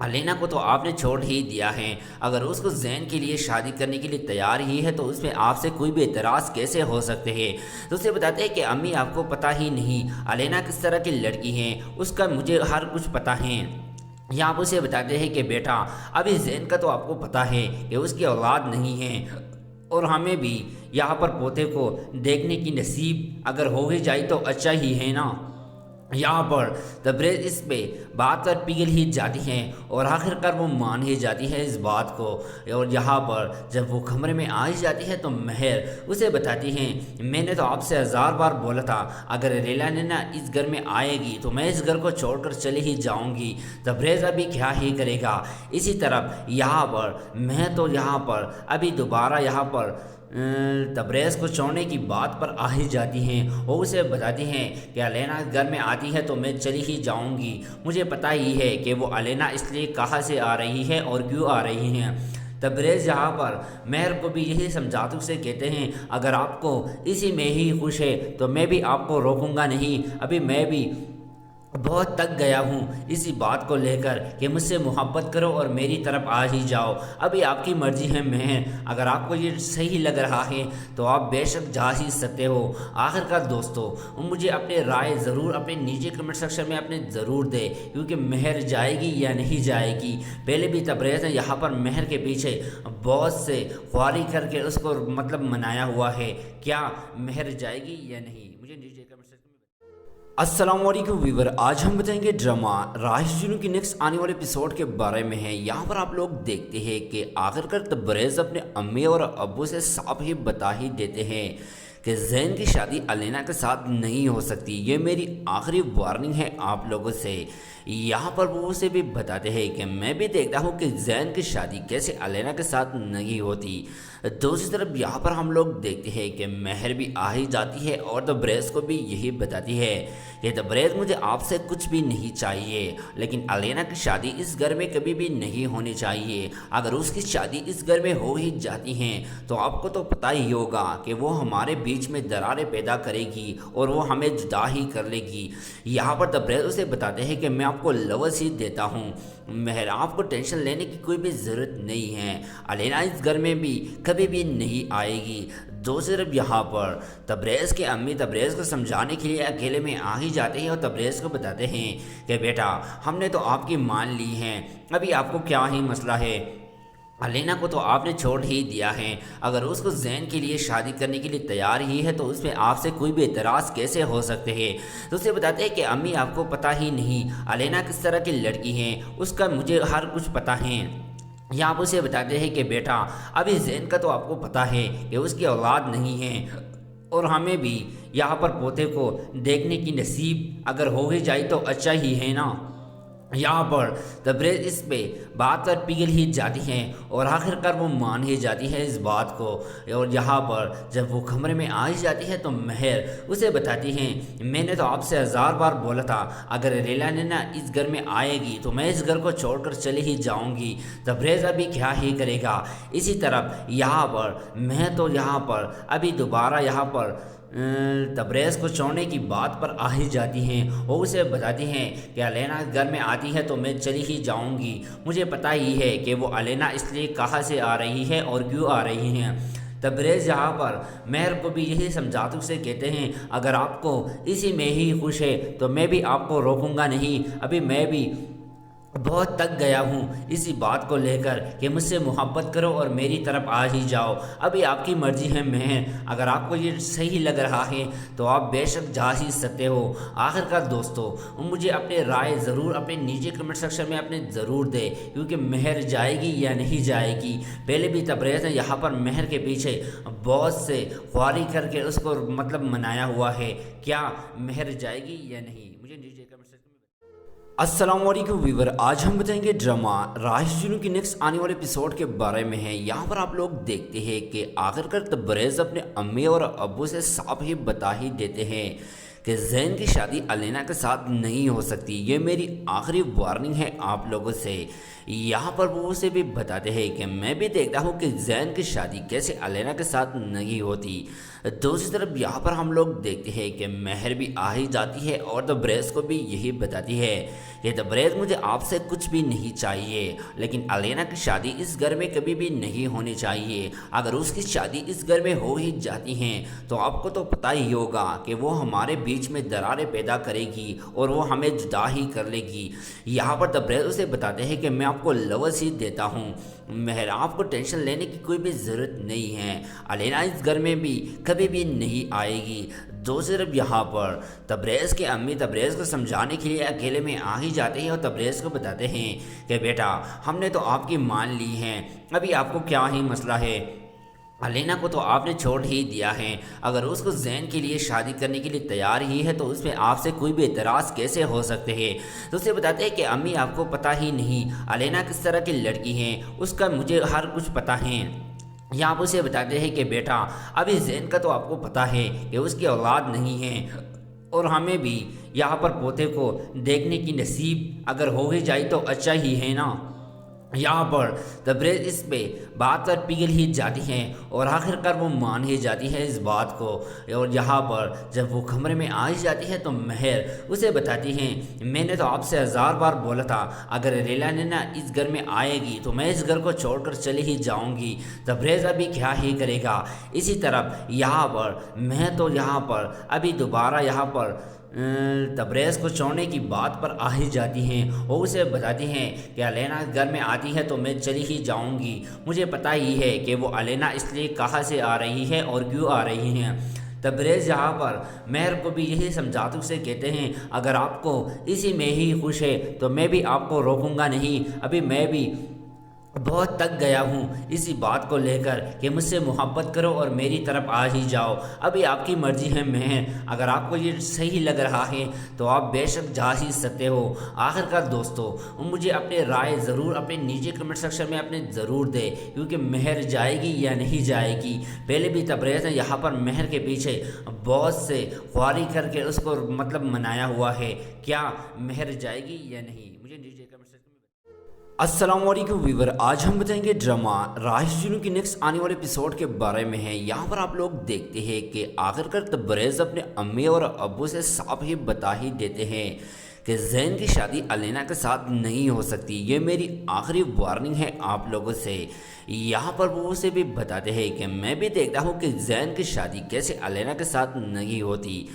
الینا کو تو آپ نے چھوڑ ہی دیا ہے، اگر اس کو زین کے لیے شادی کرنے کے لیے تیار ہی ہے تو اس میں آپ سے کوئی بھی اعتراض کیسے ہو سکتے ہیں۔ تو اسے بتاتے ہیں کہ امی آپ کو پتہ ہی نہیں الینا کس طرح کی لڑکی ہے، اس کا مجھے ہر کچھ پتہ ہے۔ یہاں پر اسے بتاتے ہیں کہ بیٹا ابھی زین کا تو آپ کو پتہ ہے کہ اس کی اولاد نہیں ہے، اور ہمیں بھی یہاں پر پوتے کو دیکھنے کی نصیب اگر ہو ہی جائے تو اچھا ہی ہے نا۔ یہاں پر تبریز اس پہ بات پر پگھل ہی جاتی ہیں اور آخر کار وہ مان ہی جاتی ہے اس بات کو، اور یہاں پر جب وہ کمرے میں آ ہی جاتی ہے تو مہر اسے بتاتی ہیں میں نے تو آپ سے 1000 بار بولا تھا اگر الینا اس گھر میں آئے گی تو میں اس گھر کو چھوڑ کر چلے ہی جاؤں گی، تبریز ابھی کیا ہی کرے گا۔ اسی طرف یہاں پر میں تو یہاں پر ابھی دوبارہ یہاں پر تبریز کو چھوڑنے کی بات پر آ ہی جاتی ہیں اور اسے بتاتی ہیں کہ الینا گھر میں آتی ہے تو میں چلی ہی جاؤں گی، مجھے پتہ ہی ہے کہ وہ الینا اس لیے کہاں سے آ رہی ہے اور کیوں آ رہی ہیں۔ تبریز یہاں پر مہر کو بھی یہی سمجھاتے سے کہتے ہیں اگر آپ کو اسی میں ہی خوش ہے تو میں بھی آپ کو روکوں گا نہیں، ابھی میں بھی بہت تک گیا ہوں اسی بات کو لے کر کہ مجھ سے محبت کرو اور میری طرف آ ہی جاؤ، ابھی آپ کی مرضی ہے مہر، اگر آپ کو یہ صحیح لگ رہا ہے تو آپ بے شک جا ہی سکتے ہو۔ آخر کار دوستو مجھے اپنے رائے ضرور اپنے نیچے کمنٹ سیکشن میں اپنے ضرور دے کیونکہ مہر جائے گی یا نہیں جائے گی۔ پہلے بھی تبریز نے یہاں پر مہر کے پیچھے بہت سے خواری کر کے اس کو منایا ہوا ہے، کیا مہر جائے گی یا نہیں، مجھے نیچے کمنٹ سیکشن میں السلام علیکم ویور، آج ہم بتائیں گے ڈرامہ راہش جنوں کی نیکسٹ آنے والے ایپیسوڈ کے بارے میں ہے۔ یہاں پر آپ لوگ دیکھتے ہیں کہ آخر کار تبریز اپنے امی اور ابو سے صاف ہی بتا ہی دیتے ہیں کہ زین کی شادی الینا کے ساتھ نہیں ہو سکتی، یہ میری آخری وارننگ ہے آپ لوگوں سے۔ یہاں پر وہ اسے بھی بتاتے ہیں کہ میں بھی دیکھتا ہوں کہ زین کی شادی کیسے الینا کے ساتھ نہیں ہوتی۔ دوسری طرف یہاں پر ہم لوگ دیکھتے ہیں کہ مہر بھی آ ہی جاتی ہے اور تبریز کو بھی یہی بتاتی ہے کہ تبریز مجھے آپ سے کچھ بھی نہیں چاہیے، لیکن الینا کی شادی اس گھر میں کبھی بھی نہیں ہونی چاہیے، اگر اس کی شادی اس گھر میں ہو ہی جاتی ہیں تو آپ کو تو پتہ ہی ہوگا کہ وہ ہمارے بیچ میں دراریں پیدا کرے گی اور وہ ہمیں جدا ہی کر لے گی۔ یہاں پر تبریز اسے بتاتے ہیں کہ میں آپ کو لفظ ہی دیتا ہوں، مہر آپ کو ٹینشن لینے کی کوئی بھی ضرورت نہیں ہے، الینا اس گھر میں بھی کبھی بھی نہیں آئے گی۔ دوسری طرف یہاں پر تبریز کے امی تبریز کو سمجھانے کے لیے اکیلے میں آ ہی جاتے ہیں اور تبریز کو بتاتے ہیں کہ بیٹا ہم نے تو آپ کی مان لی ہیں، ابھی آپ کو کیا ہی مسئلہ ہے، الینا کو تو آپ نے چھوڑ ہی دیا ہے، اگر اس کو زین کے لیے شادی کرنے کے لیے تیار ہی ہے تو اس میں آپ سے کوئی بھی اعتراض کیسے ہو سکتے ہیں۔ تو اسے بتاتے ہیں کہ امی آپ کو پتہ ہی نہیں الینا کس طرح کی لڑکی ہے، اس کا مجھے ہر کچھ پتہ ہے۔ یہاں پر اسے بتاتے ہیں کہ بیٹا ابھی زین کا تو آپ کو پتہ ہے کہ اس کی اولاد نہیں ہے، اور ہمیں بھی یہاں پر پوتے کو دیکھنے کی نصیب اگر ہو ہی جائے تو اچھا ہی ہے نا۔ یہاں پر تبریز اس پہ بات پر پگھل ہی جاتی ہیں اور آخر کار وہ مان ہی جاتی ہے اس بات کو، اور یہاں پر جب وہ کمرے میں آ ہی جاتی ہے تو مہر اسے بتاتی ہیں میں نے تو آپ سے 1000 بار بولا تھا اگر الینا اس گھر میں آئے گی تو میں اس گھر کو چھوڑ کر چلے ہی جاؤں گی، تبریز ابھی کیا ہی کرے گا۔ اسی طرف یہاں پر میں تو یہاں پر ابھی دوبارہ یہاں پر تبریز کو چھوڑنے کی بات پر آ ہی جاتی ہیں اور اسے بتاتی ہیں کہ الینا گھر میں آتی ہے تو میں چلی ہی جاؤں گی، مجھے پتہ ہی ہے کہ وہ الینا اس لیے کہاں سے آ رہی ہے اور کیوں آ رہی ہیں۔ تبریز یہاں پر مہر کو بھی یہی سمجھاتے سے کہتے ہیں اگر آپ کو اسی میں ہی خوش ہے تو میں بھی آپ کو روکوں گا نہیں، ابھی میں بھی बहुत थक गया हूँ इसी बात को लेकर कि मुझसे मोहब्बत करो और मेरी तरफ आ ही जाओ। अभी आपकी मर्ज़ी है महर, अगर आपको ये सही लग रहा है तो आप बेशक जा ही सकते हो। आखिरकार दोस्तों, मुझे अपने राय ज़रूर अपने नीचे कमेंट सेक्शन में अपने ज़रूर दे, क्योंकि महर जाएगी या नहीं जाएगी। पहले भी तबरेज़ ने यहाँ पर महर के पीछे बहुत से ख्वारी करके उसको मतलब मनाया हुआ है। क्या महर जाएगी या नहीं, मुझे नीचे कमेंट सेक्शन में। अस्सलाम वालेकुम व्यूवर, आज हम बताएंगे ड्रामा राइश जुनून की नेक्स्ट आने वाले एपिसोड के बारे में है। यहाँ पर आप लोग देखते हैं कि आखिरकार तबरेज़ अपने अम्मी और अब्बू से साफ ही बता ही देते हैं कि ज़ैन की शादी अलेना के साथ नहीं हो सकती। ये मेरी आखिरी वार्निंग है आप लोगों से। यहाँ पर वो उसे भी बताते हैं कि मैं भी देखता हूँ कि ज़ैन की शादी कैसे अलेना के साथ नहीं होती। दूसरी तरफ यहाँ पर हम लोग देखते हैं कि महर भी आ ही जाती है और तबरेज़ को भी यही बताती है कि तबरेज़ मुझे आपसे कुछ भी नहीं चाहिए, लेकिन अलेना की शादी इस घर में कभी भी नहीं होनी चाहिए। अगर उसकी शादी इस घर में हो ही जाती हैं तो आपको तो पता ही होगा कि वो हमारे बीच में दरारें पैदा करेगी और वो हमें जुदा ही कर लेगी। यहाँ पर तबरेज़ उसे बताते हैं कि मैं आपको लफ्ज़ ही देता हूँ महर, आपको टेंशन लेने की कोई भी ज़रूरत नहीं है। अलेना इस घर में भी कभी भी नहीं आएगी। दूसरी तरफ यहाँ पर तबरेज़ के अम्मी तबरेज़ को समझाने के लिए अकेले में आ ही जाते हैं और तबरेज़ को बताते हैं कि बेटा हमने तो आपकी मान ली है, अभी आपको क्या ही मसला है। अलेना को तो आपने छोड़ ही दिया है, अगर उसको ज़ैन के लिए शादी करने के लिए तैयार ही है तो उसमें आपसे कोई भी एतराज़ कैसे हो सकते हैं। तो उसे बताते हैं कि अम्मी आपको पता ही नहीं अलेना किस तरह की लड़की है, उसका मुझे हर कुछ पता है। यहाँ पर उसे बताते हैं कि बेटा अभी ज़ैन का तो आपको पता है कि उसकी औलाद नहीं है और हमें भी यहाँ पर पोते को देखने की नसीब अगर हो ही जाए तो अच्छा ही है ना। यहाँ पर तबरेज़ इस पे बात पर पिघल ही जाती हैं और आखिरकार वो मान ही जाती है इस बात को। और यहाँ पर जब वो कमरे में आ ही जाती है तो महर उसे बताती हैं मैंने तो आपसे 1000 बार बोला था अगर लेना इस घर में आएगी तो मैं इस घर को छोड़कर चली ही जाऊंगी। तबरेज़ अभी क्या ही करेगा। इसी तरफ यहाँ पर मैं तो यहाँ पर अभी दोबारा यहाँ पर तबरेज़ को छोड़ने की बात पर आ ही जाती हैं और उसे बताती हैं कि अलेना घर में आती है तो मैं चली ही जाऊंगी। मुझे पता ही है कि वो अलेना इसलिए कहाँ से आ रही है और क्यों आ रही हैं। तबरेज़ यहाँ पर महर को भी यही समझाते उसे कहते हैं अगर आपको इसी में ही खुश है तो मैं भी आपको रोकूंगा नहीं। अभी मैं भी बहुत थक गया हूँ इसी बात को लेकर कि मुझसे मोहब्बत करो और मेरी तरफ आ ही जाओ। अभी आपकी मर्ज़ी है महर, अगर आपको ये सही लग रहा है तो आप बेशक जा ही सकते हो। आखिरकार दोस्तों, मुझे अपने राय ज़रूर अपने नीचे कमेंट सेक्शन में अपने ज़रूर दे, क्योंकि महर जाएगी या नहीं जाएगी। पहले भी तबरेज़ ने यहाँ पर महर के पीछे बहुत से ख्वारी करके उसको मतलब मनाया हुआ है। क्या महर जाएगी या नहीं, मुझे नीचे कमेंट सेक्शन में। अस्सलाम वालेकुम व्यूवर, आज हम बताएंगे ड्रामा राइश जुनून की नेक्स्ट आने वाले एपिसोड के बारे में है। यहाँ पर आप लोग देखते हैं कि आखिरकार तबरेज़ अपने अम्मी और अब्बू से साफ ही बता ही देते हैं कि ज़ैन की शादी अलेना के साथ नहीं हो सकती। ये मेरी आखिरी वार्निंग है आप लोगों से। यहाँ पर वो उसे भी बताते हैं कि मैं भी देखता हूँ कि ज़ैन की शादी कैसे अलेना के साथ नहीं होती।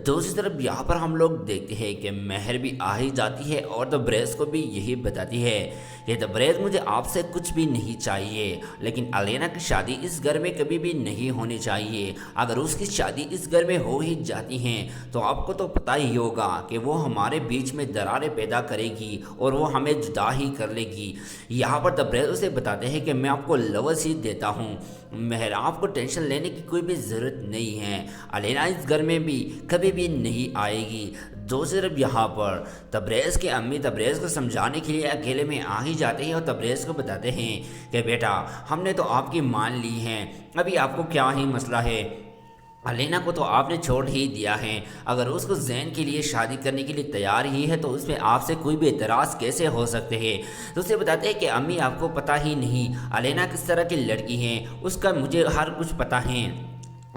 दूसरी तरफ यहाँ पर हम लोग देखते हैं कि महर भी आ ही जाती है और तबरेज़ को भी यही बताती है कि तबरेज़ मुझे आपसे कुछ भी नहीं चाहिए, लेकिन अलेना की शादी इस घर में कभी भी नहीं होनी चाहिए। अगर उसकी शादी इस घर में हो ही जाती हैं तो आपको तो पता ही होगा कि वो हमारे बीच में दरारें पैदा करेगी और वो हमें जुदा ही कर लेगी। यहाँ पर तबरेज़ उसे बताते हैं कि मैं आपको लफ्ज़ ही देता हूँ महर, आपको टेंशन लेने की कोई भी ज़रूरत नहीं है। अलेना इस घर में भी कभी भी नहीं आएगी। दूसरी तरफ यहाँ पर तबरेज़ के अम्मी तबरेज़ को समझाने के लिए अकेले में आ ही जाते हैं और तबरेज़ को बताते हैं कि बेटा हमने तो आपकी मान ली है, अभी आपको क्या ही मसला है। अलेना को तो आपने छोड़ ही दिया है, अगर उसको ज़ैन के लिए शादी करने के लिए तैयार ही है तो उसमें आपसे कोई भी एतराज़ कैसे हो सकते हैं। तो उसे बताते हैं कि अम्मी आपको पता ही नहीं अलेना किस तरह की लड़की है, उसका मुझे हर कुछ पता है।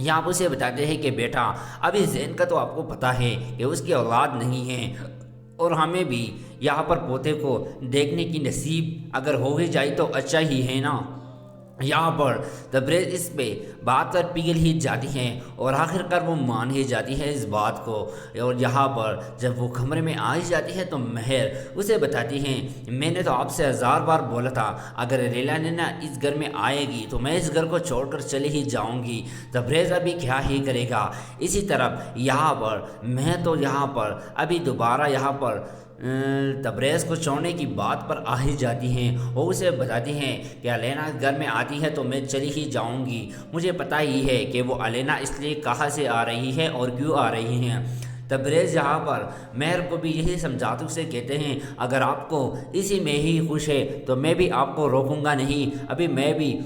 यहाँ पर उसे बताते हैं कि बेटा अभी ज़ैन का तो आपको पता है कि उसकी औलाद नहीं है और हमें भी यहाँ पर पोते को देखने की नसीब अगर हो ही जाए तो अच्छा ही है ना। यहाँ पर तबरेज़ इस पे बात कर पिघल ही जाती हैं और आखिरकार वो मान ही जाती है इस बात को। और यहाँ पर जब वो कमरे में आ ही जाती है तो महर उसे बताती हैं, मैंने तो आपसे 1000 बार बोला था अगर लैला नैना इस घर में आएगी तो मैं इस घर को छोड़कर चली ही जाऊंगी। तबरेज़ अभी क्या ही करेगा। इसी तरफ यहाँ पर मैं तो यहाँ पर अभी दोबारा यहाँ पर तबरेज़ को छोड़ने की बात पर आ ही जाती हैं और उसे बताती हैं कि अलेना घर में आती है तो मैं चली ही जाऊंगी। मुझे पता ही है कि वो अलेना इसलिए कहाँ से आ रही है और क्यों आ रही हैं। तबरेज़ यहाँ पर महर को भी यही समझाते उसे कहते हैं, अगर आपको इसी में ही खुश है तो मैं भी आपको रोकूंगा नहीं। अभी मैं भी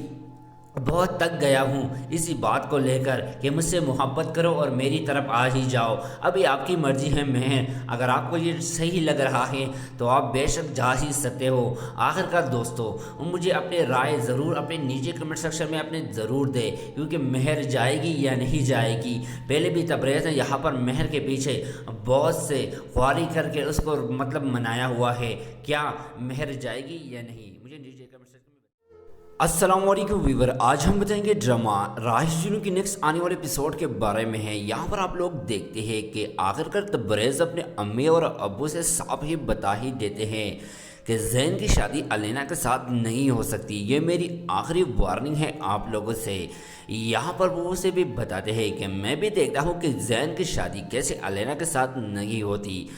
बहुत तक गया हूँ इसी बात को लेकर कि मुझसे मोहब्बत करो और मेरी तरफ आ ही जाओ। अभी आपकी मर्ज़ी है महर, अगर आपको ये सही लग रहा है तो आप बेशक जा ही सकते हो। आखिरकार दोस्तों मुझे अपने राय ज़रूर अपने नीचे कमेंट सेक्शन में अपने ज़रूर दे क्योंकि महर जाएगी या नहीं जाएगी। पहले भी तबरेज़ ने यहाँ पर महर के पीछे बहुत से ख्वारी करके उसको मतलब मनाया हुआ है। क्या महर जाएगी या नहीं, मुझे नीचे कमेंट सेक्शन में। अस्सलाम वालेकुम व्यूवर, आज हम बताएंगे ड्रामा राइश जुनून की नेक्स्ट आने वाले एपिसोड के बारे में है। यहाँ पर आप लोग देखते हैं कि आखिरकार तबरेज़ अपने अम्मी और अब्बू से साफ ही बता ही देते हैं कि ज़ैन की शादी अलेना के साथ नहीं हो सकती। ये मेरी आखिरी वार्निंग है आप लोगों से। यहाँ पर वो उसे भी बताते हैं कि मैं भी देखता हूँ कि ज़ैन की शादी कैसे अलेना के साथ नहीं होती।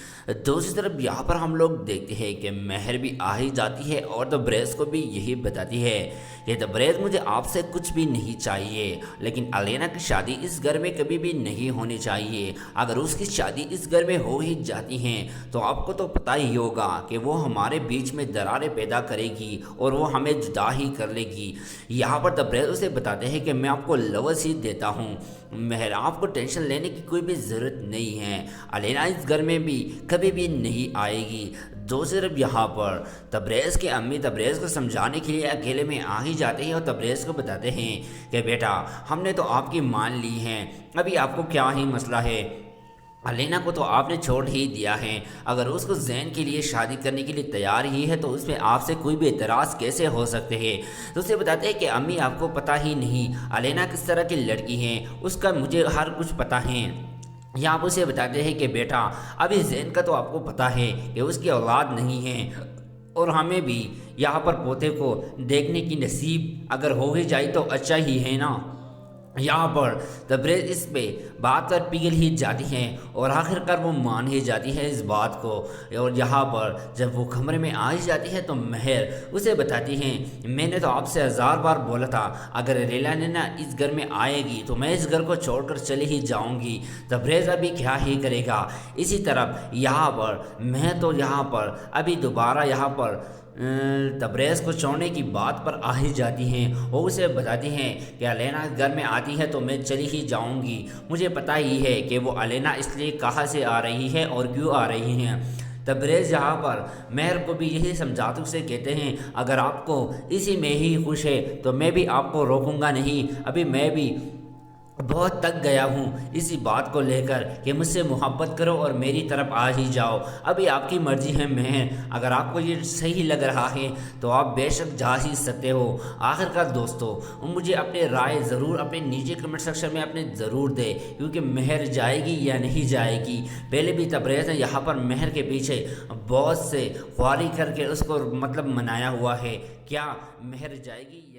दूसरी तरफ यहाँ पर हम लोग देखते हैं कि महर भी आ ही जाती है और तबरेज़ को भी यही बताती है कि तबरेज़ मुझे आपसे कुछ भी नहीं चाहिए, लेकिन अलेना की शादी इस घर में कभी भी नहीं होनी चाहिए। अगर उसकी शादी इस घर में हो ही जाती हैं तो आपको तो पता ही होगा कि वो हमारे बीच में दरारें पैदा करेगी और वो हमें जुदा ही कर लेगी। यहाँ पर तबरेज़ उसे बताते हैं कि मैं आपको लफ्ज़ ही देता हूँ महर, आपको टेंशन लेने की कोई भी ज़रूरत नहीं है। अलेना इस घर में भी कभी भी नहीं आएगी। दूसरी तरफ यहाँ पर तबरेज़ के अम्मी तबरेज़ को समझाने के लिए अकेले में आ ही जाते हैं और तबरेज़ को बताते हैं कि बेटा हमने तो आपकी मान ली हैं, अभी आपको क्या ही मसला है। अलेना को तो आपने छोड़ ही दिया है, अगर उसको ज़ैन के लिए शादी करने के लिए तैयार ही है तो उसमें आपसे कोई भी एतराज़ कैसे हो सकते हैं। तो उसे बताते हैं कि अम्मी आपको पता ही नहीं अलेना किस तरह की लड़की है, उसका मुझे हर कुछ पता है। यहाँ पर उसे बताते हैं कि बेटा अभी ज़ैन का तो आपको पता है कि उसकी औलाद नहीं है और हमें भी यहाँ पर पोते को देखने की नसीब अगर हो ही जाए तो अच्छा ही है ना। यहाँ पर तबरेज़ इस पे बात कर पिघल ही जाती हैं और आखिरकार वो मान ही जाती है इस बात को। और यहाँ पर जब वो कमरे में आ ही जाती है तो महर उसे बताती हैं, मैंने तो आपसे 1000 बार बोला था अगर लैला नैना इस घर में आएगी तो मैं इस घर को छोड़कर चली ही जाऊंगी। तबरेज़ अभी क्या ही करेगा। इसी तरफ यहाँ पर मैं तो यहाँ पर अभी दोबारा यहाँ पर तबरेज़ को छोड़ने की बात पर आ ही जाती हैं और उसे बताती हैं कि अलेना घर में आती है तो मैं चली ही जाऊंगी। मुझे पता ही है कि वो अलेना इसलिए कहाँ से आ रही है और क्यों आ रही हैं। तबरेज़ यहाँ पर महर को भी यही समझाते उसे कहते हैं, अगर आपको इसी में ही खुश है तो मैं भी आपको रोकूंगा नहीं। अभी मैं भी बहुत तक गया हूँ इसी बात को लेकर कि मुझसे मोहब्बत करो और मेरी तरफ आ ही जाओ। अभी आपकी मर्ज़ी है महर, अगर आपको ये सही लग रहा है तो आप बेशक जा ही सकते हो। आखिरकार दोस्तों मुझे अपने राय ज़रूर अपने नीचे कमेंट सेक्शन में अपने ज़रूर दे क्योंकि महर जाएगी या नहीं जाएगी। पहले भी तबरेज़ ने यहाँ पर महर के पीछे बहुत से ख्वारी करके उसको मतलब मनाया हुआ है। क्या महर जाएगी?